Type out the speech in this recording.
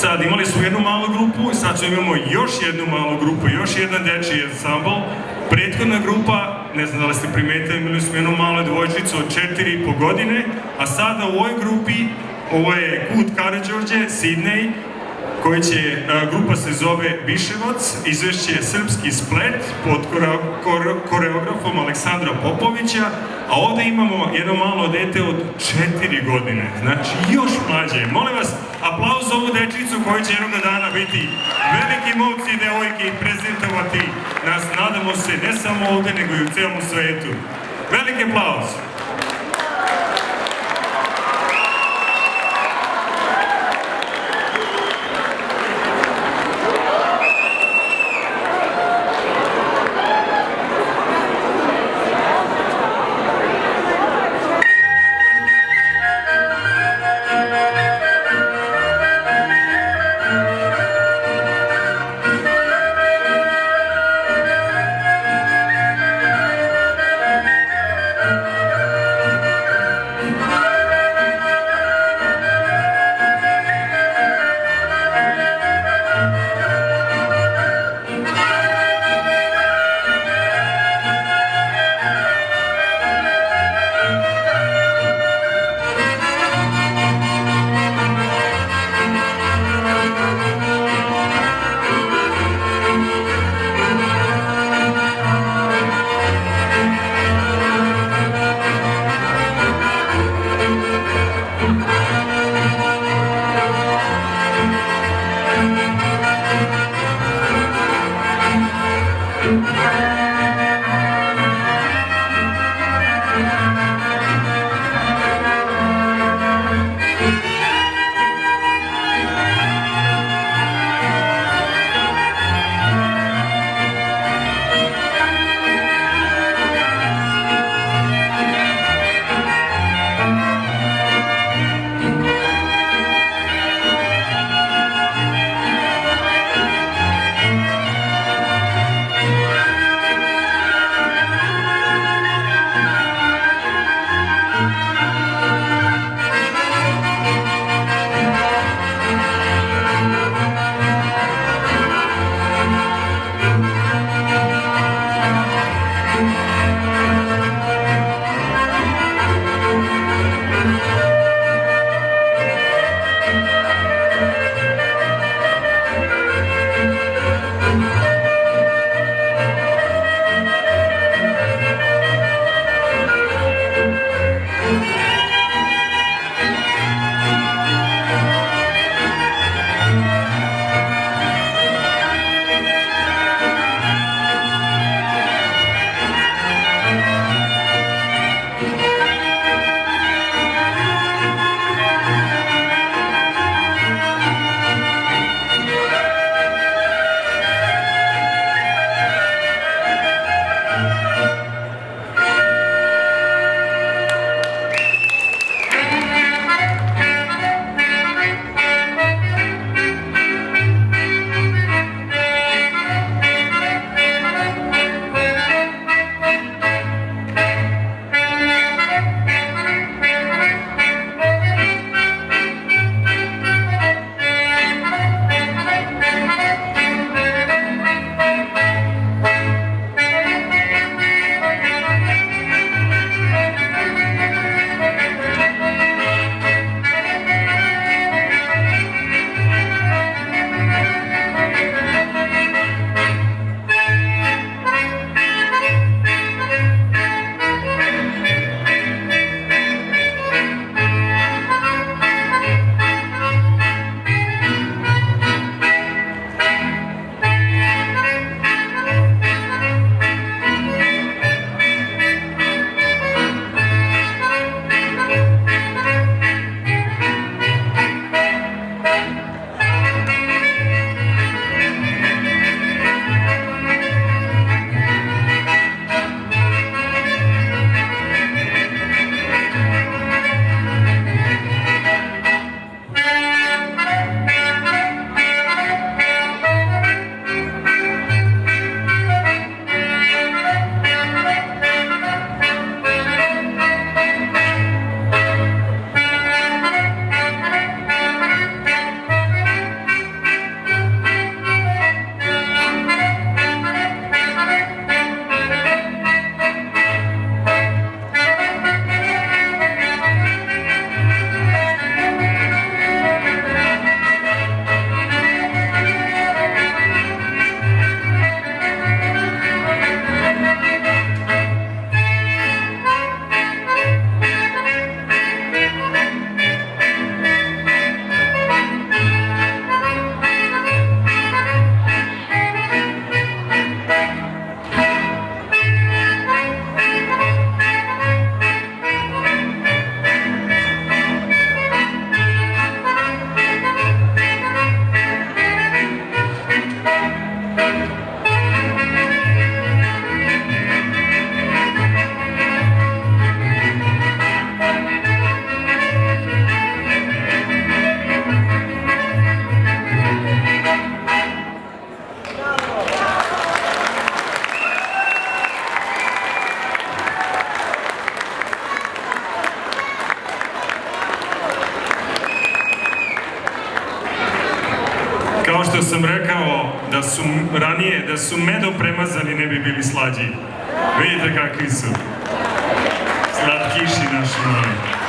sad imali smo jednu malu grupu i sad imamo još jednu malu grupu, još jedan dečiji ansambl. Prethodna grupa, ne znam da li ste primetili, imali smo jednu malu dvojčicu od 4,5 godine, a sada u ovoj grupi, ovo je Kut Karađorđe, Sidney, grupa se zove Biševac, izvešće je Srpski splet pod koreografom Aleksandra Popovića, a ovde imamo jedno malo dete od 4 godine, znači još mlađe. Molim vas, aplauz za ovu dečicu koja će jednoga dana biti veliki momci i devojke i prezentovati nas, nadamo se, ne samo ovde, nego i u celom svetu. Veliki aplauz! Kao što sam rekao da su ranije, da su medom premazani ne bi bili slađi. Vidite kakvi su. Slatkiši naši mali.